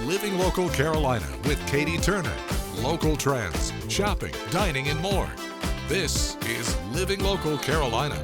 Living Local Carolina with Katie Turner. Local trends, shopping, dining, and more. This is Living Local Carolina.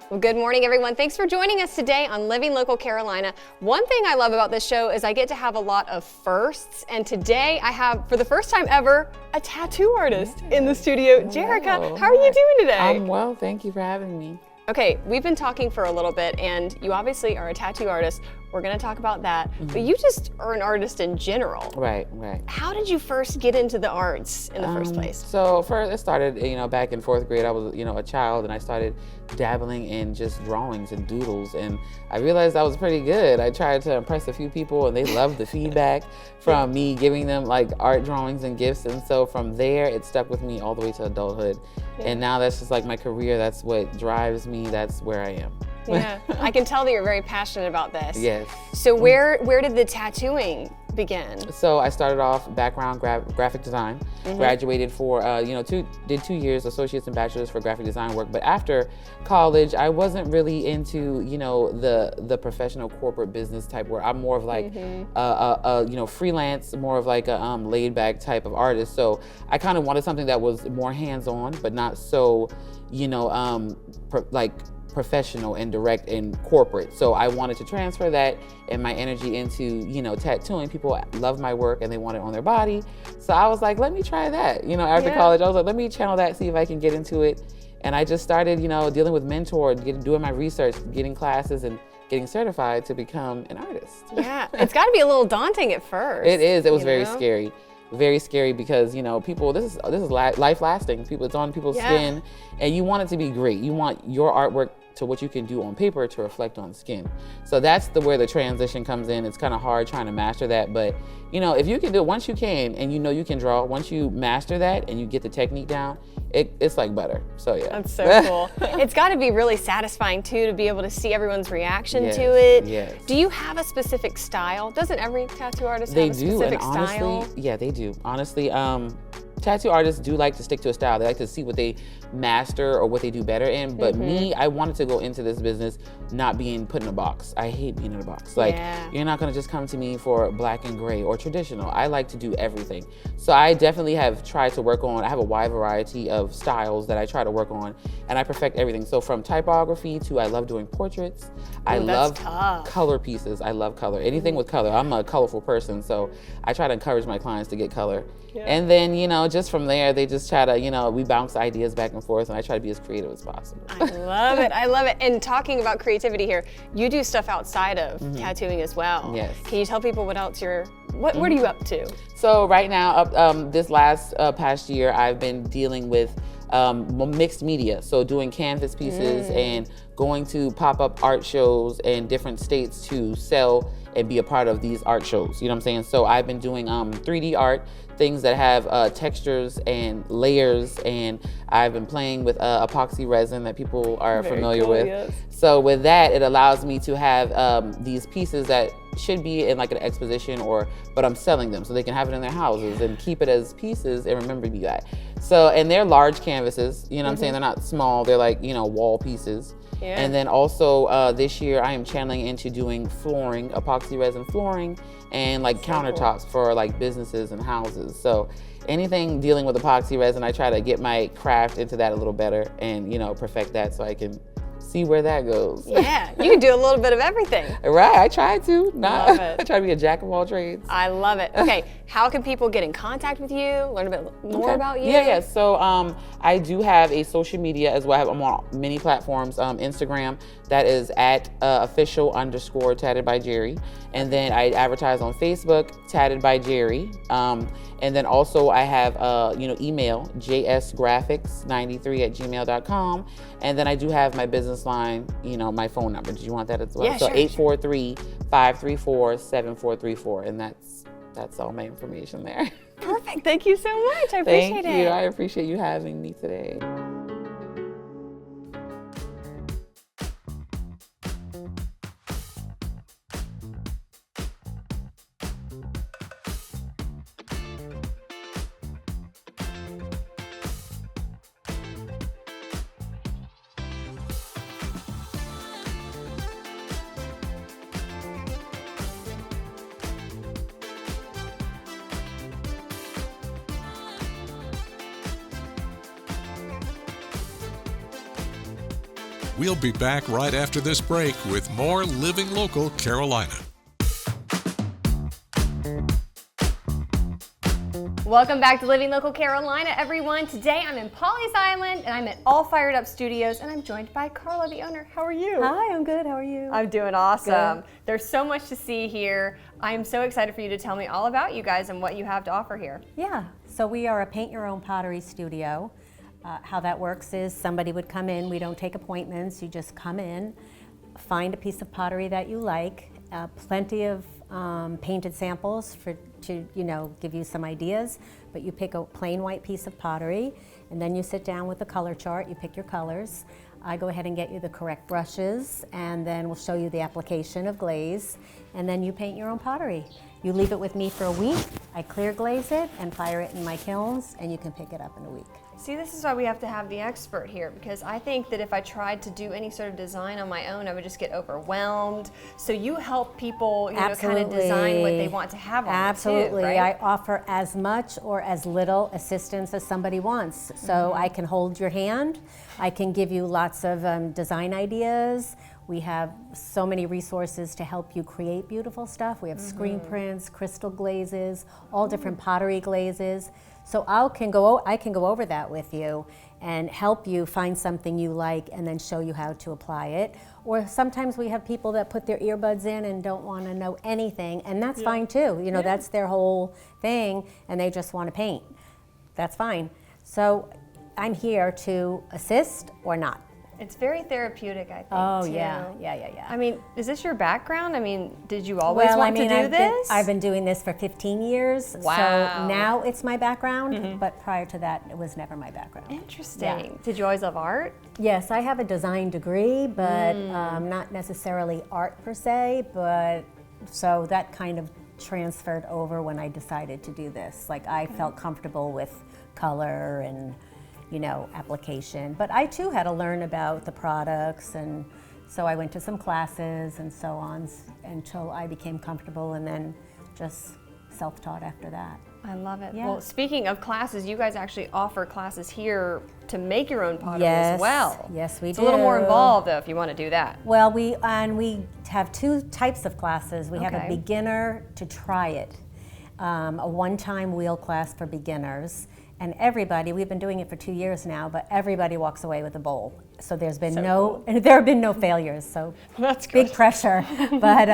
Well, good morning, everyone. Thanks for joining us today on Living Local Carolina. One thing I love about this show is I get to have a lot of firsts, and today I have, for the first time ever, a tattoo artist in the studio. Jerica, how are you doing today? I'm well, thank you for having me. Okay, we've been talking for a little bit, and you obviously are a tattoo artist. We're going to talk about that, but you just are an artist in general. Right. How did you first get into the arts in the first place? So first, it started, back in 4th grade. I was, a child, and I started dabbling in just drawings and doodles, and I realized I was pretty good. I tried to impress a few people, and they loved the feedback from me giving them like art drawings and gifts, and so from there, it stuck with me all the way to adulthood. And now that's just like my career. That's what drives me. That's where I am. Yeah, I can tell that you're very passionate about this. Yes. So where did the tattooing begin? So I started off background graphic design, graduated for, did 2 years associates and bachelors for graphic design work. But after college, I wasn't really into, the professional corporate business type work. I'm more of like, freelance, more of like a laid back type of artist. So I kind of wanted something that was more hands-on, but not so, professional and direct and corporate. So I wanted to transfer that and my energy into, tattooing. People love my work and they want it on their body. So I was like, let me try that. After college, I was like, let me channel that, see if I can get into it. And I just started, dealing with mentors, doing my research, getting classes and getting certified to become an artist. Yeah, it's got to be a little daunting at first. It is. It was very scary. Very scary because people. This is life lasting. It's on people's skin, and you want it to be great. You want your artwork to what you can do on paper to reflect on skin. So that's where the transition comes in. It's kind of hard trying to master that, but if you can do it, once you can, and you can draw, once you master that and you get the technique down, it's like butter. So yeah. That's so cool. It's got to be really satisfying too to be able to see everyone's reaction to it. Yes. Do you have a specific style? Doesn't every tattoo artist have a specific style? Yeah, they do. Honestly, tattoo artists do like to stick to a style. They like to see what they master or what they do better in. But me, I wanted to go into this business not being put in a box. I hate being in a box. You're not gonna just come to me for black and gray or traditional. I like to do everything. So I definitely have tried to work on, I have a wide variety of styles that I try to work on, and I perfect everything. So from typography to I love doing portraits. I love color pieces. I love color. Anything with color. I'm a colorful person, so I try to encourage my clients to get color. Yeah. And then, just from there, they just try to, we bounce ideas back and forth, and I try to be as creative as possible. I love it. I love it. And talking about creativity here, you do stuff outside of tattooing as well. Yes. Can you tell people what else what are you up to? So right now, this last past year, I've been dealing with mixed media. So doing canvas pieces and going to pop-up art shows in different states to sell and be a part of these art shows. You know what I'm saying? So I've been doing 3D art, things that have textures and layers, and I've been playing with epoxy resin that people are familiar with. Yes. So with that, it allows me to have these pieces that should be in like an exposition but I'm selling them so they can have it in their houses and keep it as pieces and remember me that. So, and they're large canvases, what I'm saying? They're not small, they're like, wall pieces. Yeah. And then also this year I am channeling into doing flooring, epoxy resin flooring, and like countertops for like businesses and houses. So anything dealing with epoxy resin, I try to get my craft into that a little better and, perfect that so I can see where that goes. Yeah, you can do a little bit of everything. Right, I try to. Love it. I try to be a jack of all trades. I love it. Okay, how can people get in contact with you, learn a bit more about you? Yeah. So I do have a social media as well. I'm on many platforms. Instagram, that is at official_tatted by Jerry. And then I advertise on Facebook, Tatted by Jerry. And then also I have email, jsgraphics93@gmail.com. And then I do have my business line, my phone number. Did you want that as well? Yeah, so sure, 843-534-7434. And that's all my information there. Perfect. Thank you so much. I appreciate it. Thank you. I appreciate you having me today. We'll be back right after this break with more Living Local Carolina. Welcome back to Living Local Carolina, everyone. Today I'm in Pawleys Island and I'm at All Fired Up Studios and I'm joined by Carla, the owner. How are you? Hi, I'm good. How are you? I'm doing awesome. Good. There's so much to see here. I am so excited for you to tell me all about you guys and what you have to offer here. Yeah, so we are a paint your own pottery studio. How that works is somebody would come in. We don't take appointments. You just come in, find a piece of pottery that you like, plenty of painted samples to give you some ideas, but you pick a plain white piece of pottery and then you sit down with the color chart, you pick your colors. I go ahead and get you the correct brushes and then we'll show you the application of glaze and then you paint your own pottery. You leave it with me for a week, I clear glaze it and fire it in my kilns and you can pick it up in a week. See, this is why we have to have the expert here, because I think that if I tried to do any sort of design on my own, I would just get overwhelmed. So you help people, kind of design what they want to have on Absolutely. it too, right? I offer as much or as little assistance as somebody wants. So I can hold your hand. I can give you lots of design ideas. We have so many resources to help you create beautiful stuff. We have screen prints, crystal glazes, all different pottery glazes. So I can go over that with you and help you find something you like and then show you how to apply it. Or sometimes we have people that put their earbuds in and don't want to know anything, and that's fine too. That's their whole thing and they just want to paint. That's fine. So I'm here to assist or not. It's very therapeutic, I think, Oh, too. yeah. I mean, is this your background? I mean, did you always want to do this? I've been doing this for 15 years. Wow. So now it's my background, but prior to that, it was never my background. Interesting. Yeah. Did you always love art? Yes, I have a design degree, but not necessarily art per se, but so that kind of transferred over when I decided to do this. Like I felt comfortable with color and application. But I too had to learn about the products, and so I went to some classes and so on until I became comfortable and then just self-taught after that. I love it. Yeah. Well, speaking of classes, you guys actually offer classes here to make your own pottery as well. Yes, we do. It's a little more involved though if you want to do that. Well, we have two types of classes. We have a Okay. beginner to try it, a one-time wheel class for beginners. And everybody, we've been doing it for 2 years now, but everybody walks away with a bowl. So there have been no failures. So That's good. big pressure. But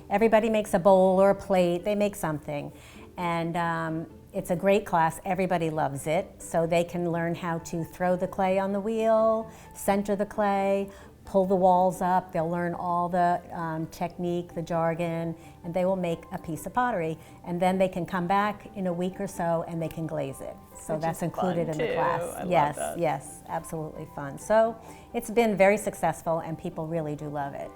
everybody makes a bowl or a plate. They make something, and it's a great class. Everybody loves it. So they can learn how to throw the clay on the wheel, center the clay, pull the walls up. They'll learn all the technique, the jargon, and they will make a piece of pottery. And then they can come back in a week or so and they can glaze it. So Which that's is included fun, in the too. class. I love Yes, that. yes, absolutely fun. So it's been very successful and people really do love it.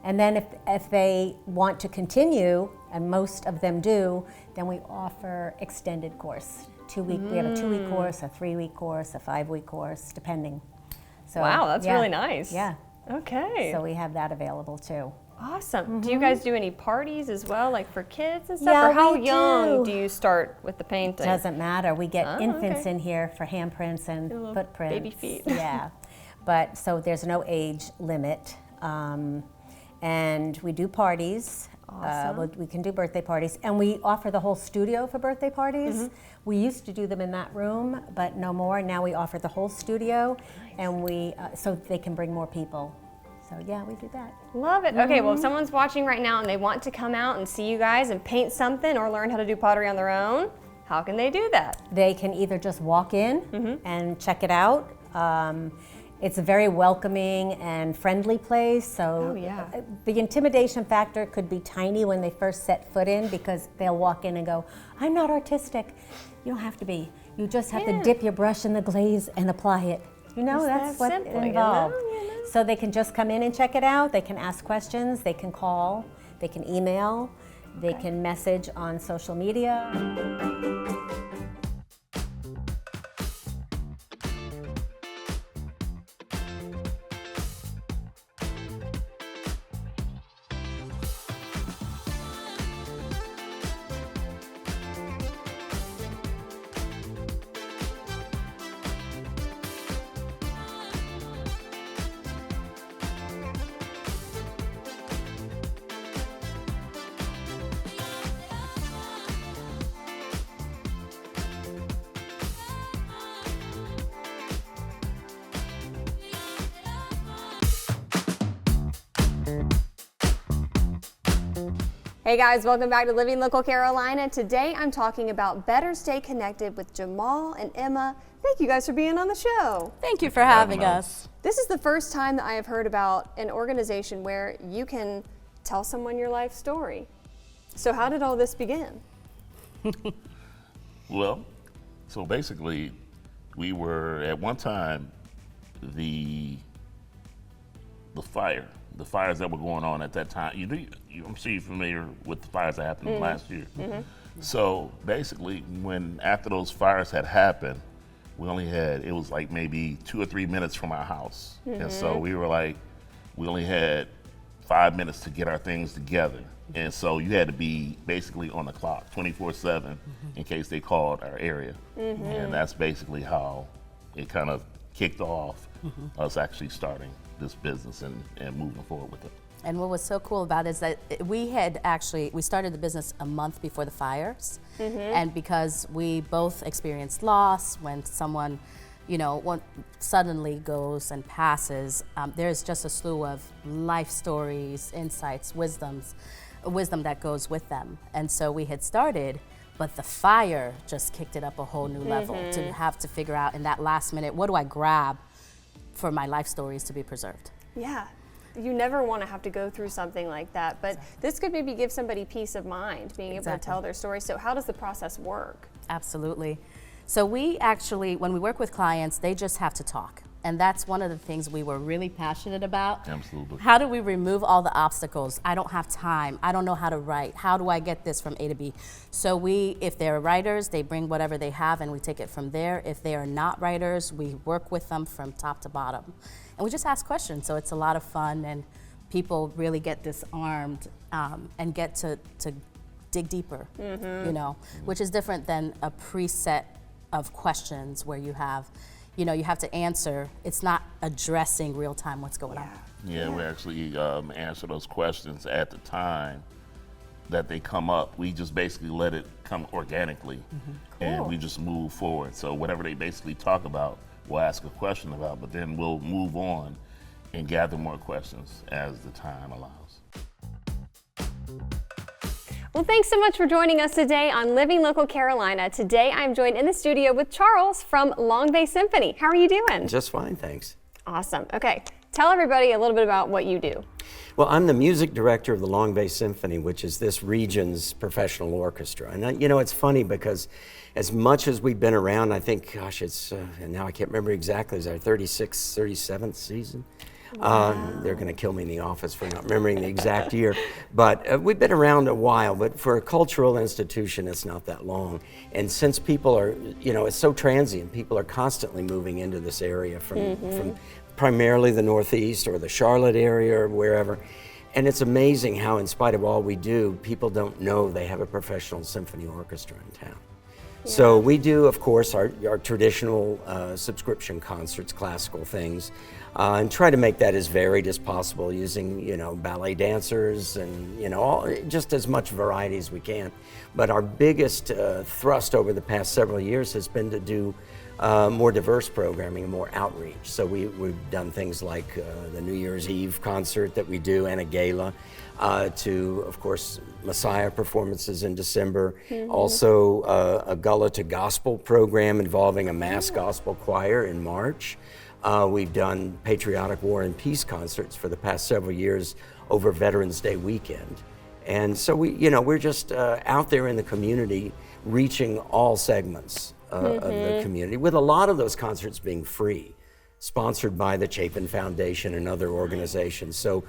And then if they want to continue, and most of them do, then we offer extended course. We have a 2-week course, a 3-week course, a 5-week course, depending. So, Wow, that's yeah, really nice. Yeah. Okay. So we have that available too. Awesome. Do you guys do any parties as well, like for kids and stuff? Yeah, or how we young do. do you start with the painting? Doesn't matter. We get Oh, infants okay. in here for handprints and Little footprints. baby feet. Yeah. But so there's no age limit. And we do parties. We can do birthday parties. And we offer the whole studio for birthday parties. We used to do them in that room, but no more. Now we offer the whole studio, and so they can bring more people. So yeah, we do that. Love it. Okay, well, if someone's watching right now and they want to come out and see you guys and paint something or learn how to do pottery on their own, how can they do that? They can either just walk in and check it out. It's a very welcoming and friendly place. So Oh, yeah. the intimidation factor could be tiny when they first set foot in because they'll walk in and go, I'm not artistic. You don't have to be. You just have Yeah. to dip your brush in the glaze and apply it. It's That's that what's simple, involved. you know? So they can just come in and check it out. They can ask questions. They can call. They can email. They can message on social media. Hey guys, welcome back to Living Local Carolina. Today I'm talking about better stay connected with Jamal and Emma. Thank you guys for being on the show. Thank you for having us. This is the first time that I have heard about an organization where you can tell someone your life story. So how did all this begin? Well, so basically, we were at one time the fires that were going on at that time. I'm sure you're familiar with the fires that happened last year. So basically, after those fires had happened, it was like maybe 2 or 3 minutes from our house, and so we were like, we only had 5 minutes to get our things together. And so you had to be basically on the clock 24/7 in case they called our area. And that's basically how it kind of kicked off us actually starting this business and moving forward with it. And what was so cool about it is that we started the business a month before the fires. And because we both experienced loss, when someone, suddenly goes and passes, there's just a slew of life stories, insights, wisdom that goes with them. And so we had started, but the fire just kicked it up a whole new level to have to figure out in that last minute, what do I grab for my life stories to be preserved? Yeah, you never want to have to go through something like that, but this could maybe give somebody peace of mind, being able to tell their story. So how does the process work? Absolutely. So we actually, when we work with clients, they just have to talk. And that's one of the things we were really passionate about. Absolutely. How do we remove all the obstacles? I don't have time. I don't know how to write. How do I get this from A to B? So if they're writers, they bring whatever they have and we take it from there. If they are not writers, we work with them from top to bottom. And we just ask questions. So it's a lot of fun and people really get disarmed and get to dig deeper, which is different than a preset of questions where you have to answer. It's not addressing real time what's going on. Yeah, we actually answer those questions at the time that they come up. We just basically let it come organically, and we just move forward. So whatever they basically talk about, we'll ask a question about, but then we'll move on and gather more questions as the time allows. Well, thanks so much for joining us today on Living Local Carolina. Today I'm joined in the studio with Charles from Long Bay Symphony. How are you doing? Just fine, thanks. Awesome. Okay, tell everybody a little bit about what you do. Well, I'm the music director of the Long Bay Symphony, which is this region's professional orchestra. And it's funny because as much as we've been around, I think, gosh, and now I can't remember exactly, it's our 36th, 37th season. Wow. They're going to kill me in the office for not remembering the exact year. But we've been around a while, but for a cultural institution, it's not that long. And since people are, it's so transient, people are constantly moving into this area from primarily the Northeast or the Charlotte area or wherever. And it's amazing how, in spite of all we do, people don't know they have a professional symphony orchestra in town. Yeah. So we do, of course, our traditional subscription concerts, classical things, and try to make that as varied as possible using, ballet dancers and, just as much variety as we can. But our biggest thrust over the past several years has been to do more diverse programming and more outreach. So we've done things like the New Year's Eve concert that we do and a gala, to, of course, Messiah performances in December. Also a Gullah to Gospel program involving a mass gospel choir in March. We've done patriotic war and peace concerts for the past several years over Veterans Day weekend. And so we're just out there in the community reaching all segments of the community, with a lot of those concerts being free, sponsored by the Chapin Foundation and other organizations. So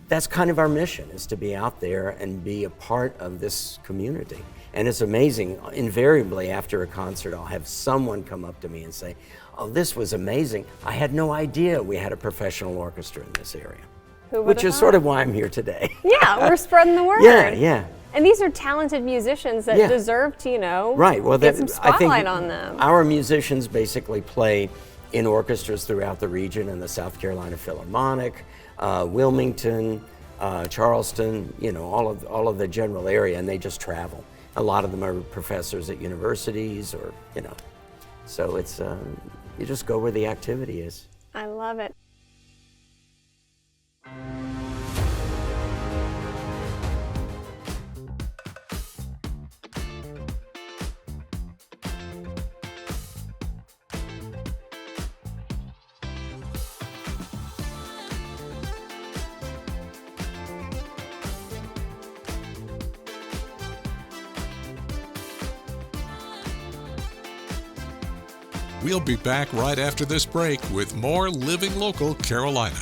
that's kind of our mission, is to be out there and be a part of this community. And it's amazing, invariably after a concert, I'll have someone come up to me and say, "Oh, this was amazing. I had no idea we had a professional orchestra in this area." Which is sort of why I'm here today. Yeah, we're spreading the word. Yeah. And these are talented musicians that deserve to, right. Well, get some spotlight on them. Our musicians basically play in orchestras throughout the region, in the South Carolina Philharmonic, Wilmington, Charleston, all of the general area, and they just travel. A lot of them are professors at universities, or so it's you just go where the activity is. I love it. We'll be back right after this break with more Living Local Carolina.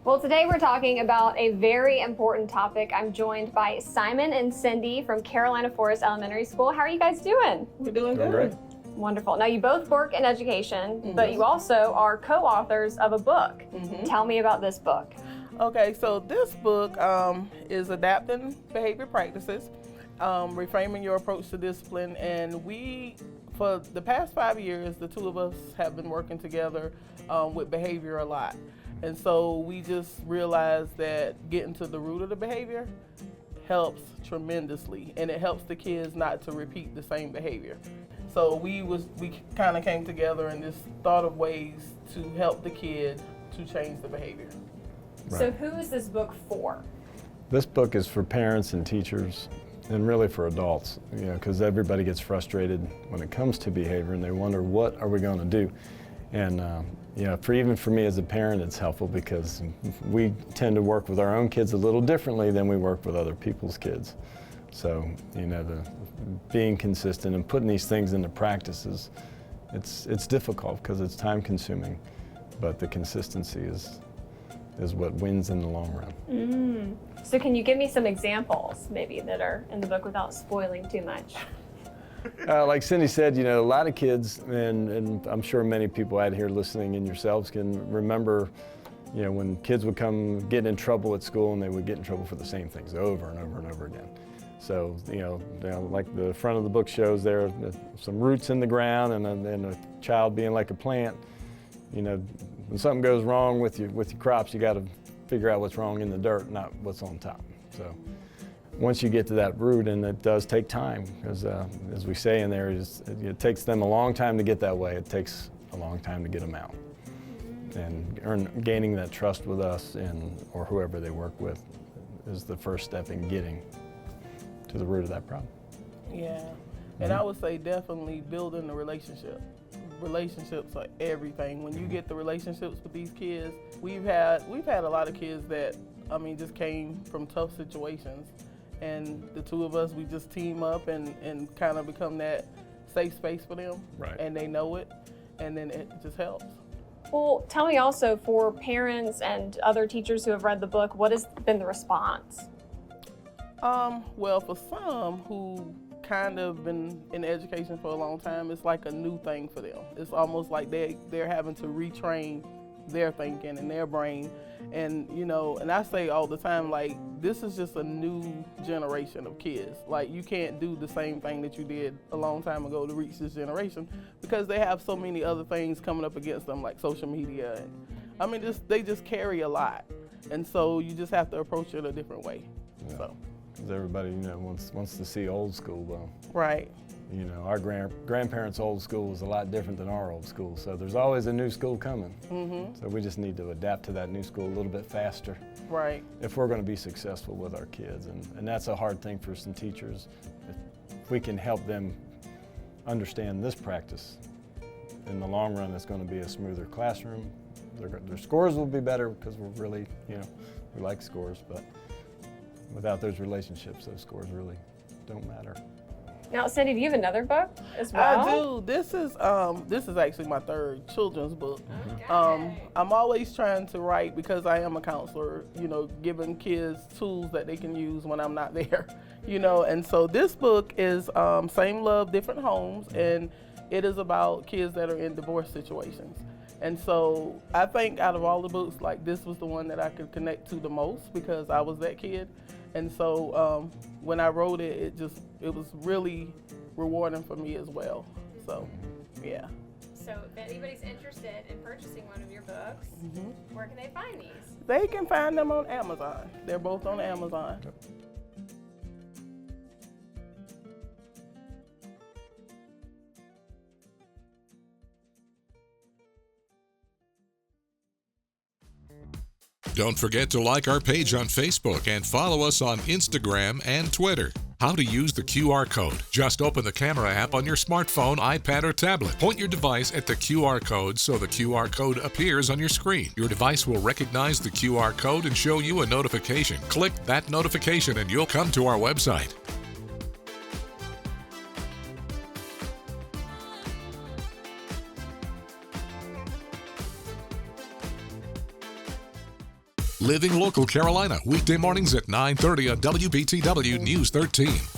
Well, today we're talking about a very important topic. I'm joined by Simon and Cindy from Carolina Forest Elementary School. How are you guys doing? We're doing good. Great. Wonderful. Now, you both work in education, but you also are co-authors of a book. Tell me about this book. Okay, so this book is Adapting Behavior Practices, Reframing Your Approach to Discipline. And we, for the past 5 years, the two of us have been working together with behavior a lot. And so we just realized that getting to the root of the behavior helps tremendously, and it helps the kids not to repeat the same behavior. So we kind of came together and just thought of ways to help the kid to change the behavior. So who is this book for? This book is for parents and teachers, and really for adults, because everybody gets frustrated when it comes to behavior, and they wonder, what are we going to do? And even for me as a parent, it's helpful because we tend to work with our own kids a little differently than we work with other people's kids. So, the being consistent and putting these things into practice it's difficult because it's time consuming, but the consistency is what wins in the long run. So can you give me some examples maybe that are in the book without spoiling too much? Like Cindy said, a lot of kids, and I'm sure many people out here listening and yourselves can remember, when kids would come get in trouble at school, and they would get in trouble for the same things over and over and over again. So, like the front of the book shows, there are some roots in the ground, and a child being like a plant. When something goes wrong with your crops, you got to figure out what's wrong in the dirt, not what's on top. So once you get to that root, and it does take time, because as we say in there, it takes them a long time to get that way. It takes a long time to get them out. And gaining that trust with us or whoever they work with is the first step in getting to the root of that problem. Yeah, and I would say definitely building the relationship. Relationships are everything. When you get the relationships with these kids, we've had a lot of kids that, just came from tough situations. And the two of us, we just team up and kind of become that safe space for them. Right. And they know it, and then it just helps. Well, tell me also, for parents and other teachers who have read the book, what has been the response? Well, for some who kind of been in education for a long time, it's like a new thing for them. It's almost like they're having to retrain their thinking and their brain. And, and I say all the time, like, this is just a new generation of kids. Like, you can't do the same thing that you did a long time ago to reach this generation, because they have so many other things coming up against them, like social media. And they just carry a lot. And so you just have to approach it a different way. Yeah. So. Because everybody, wants to see old school, though. Right. Our grandparents' old school was a lot different than our old school, so there's always a new school coming. So we just need to adapt to that new school a little bit faster. Right. If we're going to be successful with our kids, and that's a hard thing for some teachers. If we can help them understand this practice, in the long run, it's going to be a smoother classroom. Their scores will be better because we're really, we like scores, but without those relationships, those scores really don't matter. Now, Cindy, do you have another book as well? I do. This is actually my third children's book. I'm always trying to write, because I am a counselor, giving kids tools that they can use when I'm not there, and so this book is Same Love, Different Homes, and it is about kids that are in divorce situations. And so I think out of all the books, like, this was the one that I could connect to the most, because I was that kid. And so when I wrote it, it was really rewarding for me as well. So, yeah. So if anybody's interested in purchasing one of your books, where can they find these? They can find them on Amazon. They're both on Amazon. Don't forget to like our page on Facebook and follow us on Instagram and Twitter. How to use the QR code. Just open the camera app on your smartphone, iPad, or tablet. Point your device at the QR code so the QR code appears on your screen. Your device will recognize the QR code and show you a notification. Click that notification and you'll come to our website. Living Local Carolina, weekday mornings at 9:30 on WBTW News 13.